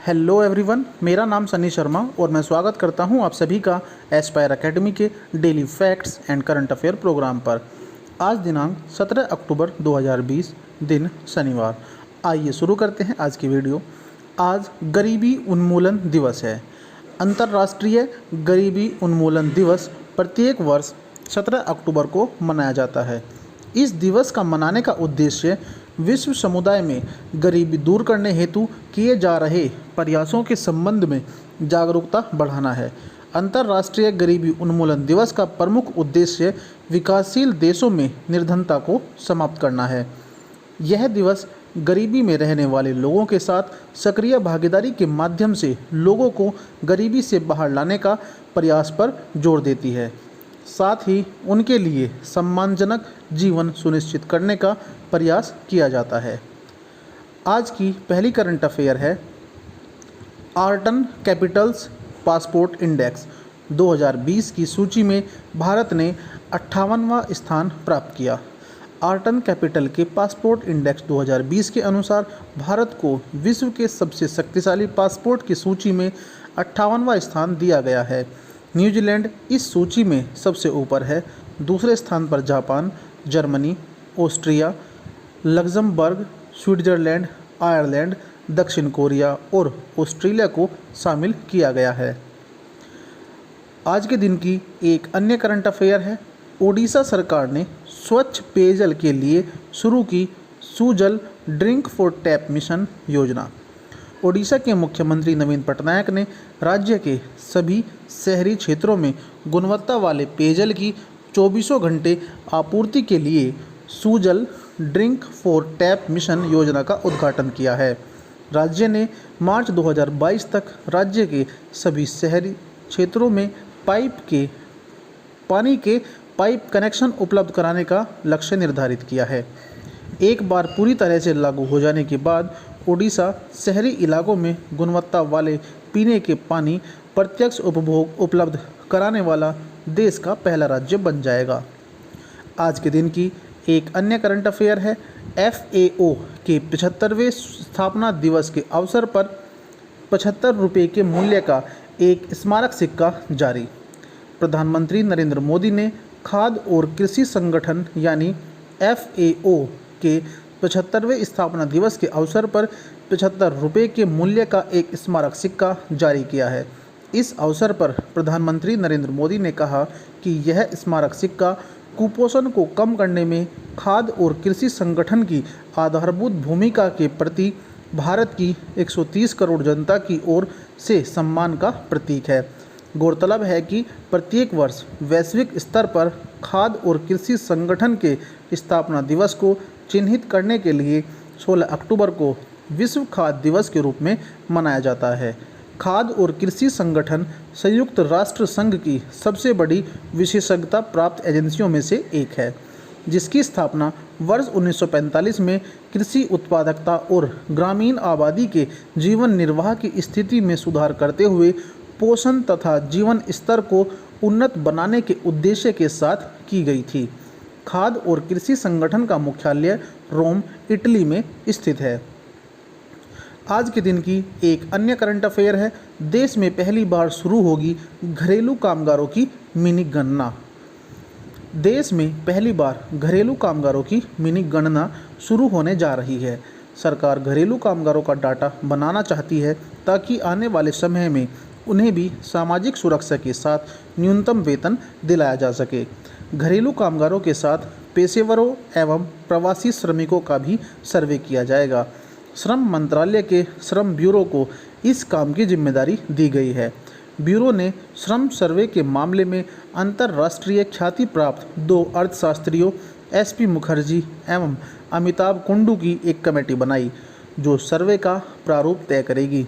Hello everyone, मेरा नाम सनी शर्मा और मैं स्वागत करता हूं आप सभी का एस्पायर एकेडमी के daily facts and current affair program पर। आज दिनांक 17 अक्टूबर 2020, दिन शनिवार। आइए शुरू करते हैं आज की वीडियो। आज गरीबी उन्मूलन दिवस है। अंतर्राष्ट्रीय गरीबी उन्मूलन दिवस प्रत्येक वर्ष 17 अक्टूबर को मनाया जाता है। इस दिवस का मनाने का उद्देश्य विश्व समुदाय में गरीबी दूर करने हेतु किए जा रहे प्रयासों के संबंध में जागरूकता बढ़ाना है। अंतर्राष्ट्रीय गरीबी उन्मूलन दिवस का प्रमुख उद्देश्य विकासशील देशों में निर्धनता को समाप्त करना है। यह दिवस गरीबी में रहने वाले लोगों के साथ सक्रिय भागीदारी के माध्यम से लोगों को गरीबी से बाहर लाने का प्रयास पर जोर देती है, साथ ही उनके लिए सम्मानजनक जीवन सुनिश्चित करने का प्रयास किया जाता है। आज की पहली करंट अफेयर है आर्टन कैपिटल्स पासपोर्ट इंडेक्स 2020 की सूची में भारत ने 58वां स्थान प्राप्त किया। आर्टन कैपिटल के पासपोर्ट इंडेक्स 2020 के अनुसार भारत को विश्व के सबसे शक्तिशाली पासपोर्ट की सूची में 58वां स्थान दिया गया है। न्यूजीलैंड इस सूची में सबसे ऊपर है। दूसरे स्थान पर Japan, Germany, Austria, Luxembourg, Switzerland, Ireland, दक्षिण कोरिया और ऑस्ट्रेलिया को शामिल किया गया है। आज के दिन की एक अन्य करंट अफेयर है। ओडिशा सरकार ने स्वच्छ पेयजल के लिए शुरू की Sujal drink for tap mission योजना। ओडिशा के मुख्यमंत्री नवीन पटनायक ने राज्य के सभी शहरी क्षेत्रों में गुणवत्ता वाले पेयजल की 24 घंटे आपूर्ति के लिए Sujal drink for tap mission योजना का उद्घाटन किया है। राज्य ने मार्च 2022 तक राज्य के सभी शहरी क्षेत्रों में पानी के पाइप कनेक्शन उपलब्ध कराने का लक्ष्य निर्धारित किया है। एक बार पूरी तरह से लागू हो जाने के बाद ओडिशा शहरी इलाकों में गुणवत्ता वाले पीने के पानी प्रत्यक्ष उपभोग उपलब्ध कराने वाला देश का पहला राज्य बन जाएगा। आज के दिन की एक अन्य करंट अफेयर है FAO के 75वें स्थापना दिवस के अवसर पर 75 रुपये के मूल्य का एक स्मारक सिक्का जारी। प्रधानमंत्री नरेंद्र मोदी ने खाद्य और कृषि संगठन यानी FAO के 75वें स्थापना दिवस के अवसर पर 75 रुपये के मूल्य का एक स्मारक सिक्का जारी किया है। इस अवसर पर प्रधानमंत्री नरेंद्र मोदी ने कहा कि यह स्मारक सिक्का कुपोषण को कम करने में खाद्य और कृषि संगठन की आधारभूत भूमिका के प्रति भारत की 130 करोड़ जनता की ओर से सम्मान का प्रतीक है। गौरतलब है कि प्रत्येक वर्ष वैश्विक स्तर पर खाद्य और कृषि संगठन के स्थापना दिवस को चिन्हित करने के लिए 16 अक्टूबर को विश्व खाद्य दिवस के रूप में मनाया जाता है। खाद्य और कृषि संगठन संयुक्त राष्ट्र संघ की सबसे बड़ी विशेषज्ञता प्राप्त एजेंसियों में से एक है, जिसकी स्थापना वर्ष 1945 में कृषि उत्पादकता और ग्रामीण आबादी के जीवन निर्वाह की स्थिति में सुधार करते हुए पोषण तथा जीवन स्तर को उन्नत बनाने के उद्देश्य के साथ की गई थी। खाद्य और कृषि संगठन का मुख्यालय रोम, इटली में स्थित है। आज के दिन की एक अन्य करंट अफेयर है देश में पहली बार शुरू होगी घरेलू कामगारों की मिनी गणना। देश में पहली बार घरेलू कामगारों की मिनी गणना शुरू होने जा रही है। सरकार घरेलू कामगारों का डाटा बनाना चाहती है ताकि आने वाले समय में उन्हें भी सामाजिक सुरक्षा के साथ न्यूनतम वेतन दिलाया जा सके। घरेलू कामगारों के साथ पेशेवरों एवं प्रवासी श्रमिकों का भी सर्वे किया जाएगा। श्रम मंत्रालय के श्रम ब्यूरो को इस काम की जिम्मेदारी दी गई है। ब्यूरो ने श्रम सर्वे के मामले में अंतर्राष्ट्रीय ख्याति प्राप्त 2 अर्थशास्त्रियों SP मुखर्जी एवं अमिताभ कुंडू की एक कमेटी बनाई, जो सर्वे का प्रारूप तय करेगी।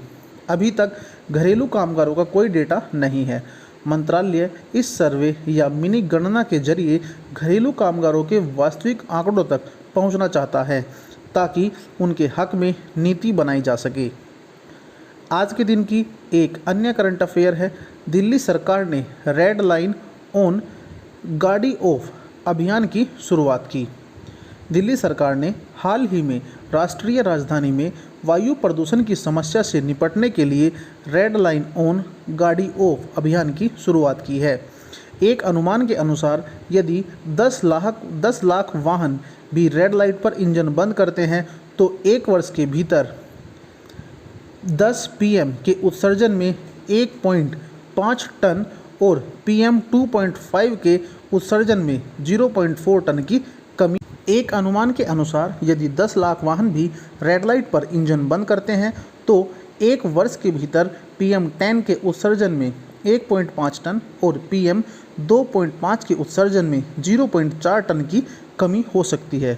अभी तक घरेलू कामगारों का कोई डेटा नहीं है। मंत्रालय इस सर्वे या मिनी गणना के जरिए घरेलू कामगारों के वास्तविक आंकड़ों तक पहुंचना चाहता है ताकि उनके हक में नीति बनाई जा सके। आज के दिन की एक अन्य करंट अफेयर है दिल्ली सरकार ने रेड लाइन ऑन गाड़ी ऑफ अभियान की शुरुआत की। दिल्ली सरकार ने हाल ही में राष्ट्रीय राजधानी में वायु प्रदूषण की समस्या से निपटने के लिए रेड लाइन ऑन गाड़ी ऑफ अभियान की शुरुआत की है। एक अनुमान के अनुसार यदि 10 लाख वाहन भी रेड लाइट पर इंजन बंद करते हैं तो एक वर्ष के भीतर 10 पीएम के उत्सर्जन में 1.5 टन और PM 2.5 के उत्सर्जन में 0.4 टन की कमी। एक अनुमान के अनुसार यदि 10 लाख वाहन भी रेड लाइट पर इंजन बंद करते हैं तो एक वर्ष के भीतर PM 10 के उत्सर्जन में 1.5 टन और PM 2.5 के उत्सर्जन में 0.4 टन की कमी हो सकती है।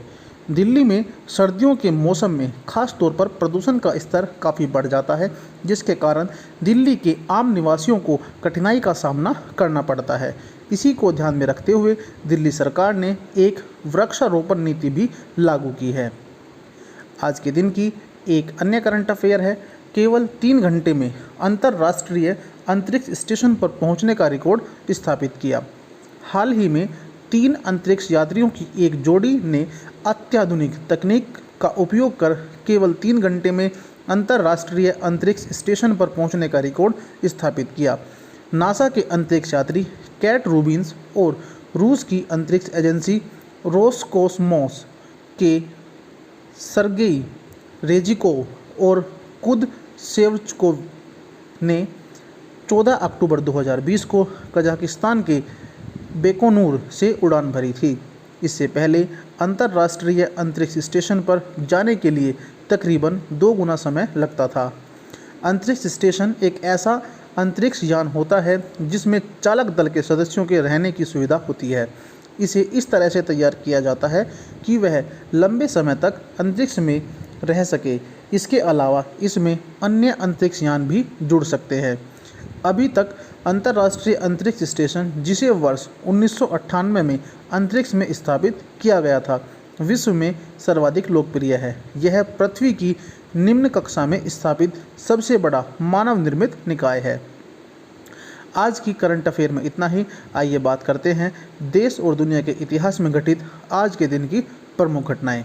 दिल्ली में सर्दियों के मौसम में खास तौर पर प्रदूषण का स्तर काफ़ी बढ़ जाता है, जिसके कारण दिल्ली के आम निवासियों को कठिनाई का सामना करना पड़ता है। इसी को ध्यान में रखते हुए दिल्ली सरकार ने एक वृक्षारोपण नीति भी लागू की है। आज के दिन की एक अन्य करंट अफेयर है, केवल 3 घंटे में अंतर्राष्ट्रीय अंतरिक्ष स्टेशन पर पहुंचने का रिकॉर्ड स्थापित किया। हाल ही में 3 अंतरिक्ष यात्रियों की एक जोड़ी ने अत्याधुनिक तकनीक का उपयोग कर केवल 3 घंटे में अंतर्राष्ट्रीय अंतरिक्ष स्टेशन पर पहुंचने का रिकॉर्ड स्थापित किया। नासा के अंतरिक्ष यात्री कैट रूबिन्स और रूस की अंतरिक्ष एजेंसी रोसकोसमोस के सर्गेई रेजिकोव और कुदशेव्चकोव ने 14 अक्टूबर 2020 को कजाकिस्तान के बेकोनूर से उड़ान भरी थी। इससे पहले अंतर्राष्ट्रीय अंतरिक्ष स्टेशन पर जाने के लिए तकरीबन 2 गुना समय लगता था। अंतरिक्ष स्टेशन एक ऐसा अंतरिक्ष यान होता है जिसमें चालक दल के सदस्यों के रहने की सुविधा होती है। इसे इस तरह से तैयार किया जाता है कि वह लंबे समय तक अंतरिक्ष में रह सके। इसके अलावा इसमें अन्य अंतरिक्ष यान भी जुड़ सकते हैं। अभी तक अंतर्राष्ट्रीय अंतरिक्ष स्टेशन, जिसे वर्ष 1998 में अंतरिक्ष में स्थापित किया गया था, विश्व में सर्वाधिक लोकप्रिय है। यह पृथ्वी की निम्न कक्षा में स्थापित सबसे बड़ा मानव निर्मित निकाय है। आज की करंट अफेयर में इतना ही। आइए बात करते हैं देश और दुनिया के इतिहास में घटित आज के दिन की प्रमुख घटनाएं।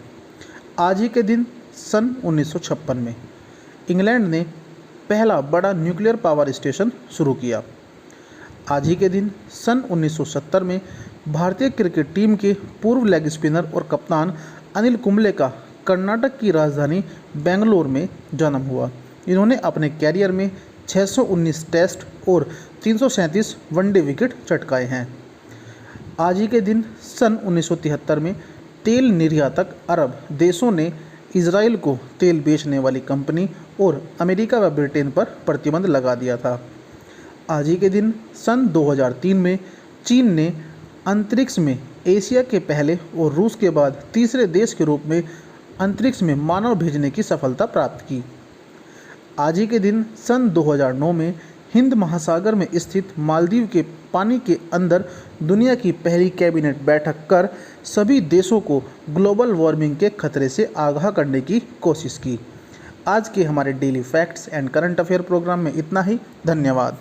आज ही के दिन सन 1956 में इंग्लैंड ने पहला बड़ा न्यूक्लियर पावर स्टेशन शुरू किया। आज ही के दिन सन 1970 में भारतीय क्रिकेट टीम के पूर्व लेग स्पिनर और कप्तान अनिल कुंबले का कर्नाटक की राजधानी बेंगलोर में जन्म हुआ। इन्होंने अपने कैरियर में 619 टेस्ट और 337 वनडे विकेट चटकाए हैं। आज ही के दिन सन 1973 में तेल निर्यातक अरब देशों ने इजराइल को तेल बेचने वाली कंपनी और अमेरिका व ब्रिटेन पर प्रतिबंध लगा दिया था। आज ही के दिन सन 2003 में चीन ने अंतरिक्ष में एशिया के पहले और रूस के बाद तीसरे देश के रूप में अंतरिक्ष में मानव भेजने की सफलता प्राप्त की। आज ही के दिन सन 2009 में हिंद महासागर में स्थित मालदीव के पानी के अंदर दुनिया की पहली कैबिनेट बैठक कर सभी देशों को ग्लोबल वार्मिंग के खतरे से आगाह करने की कोशिश की। आज के हमारे daily facts and current affair program में इतना ही। धन्यवाद।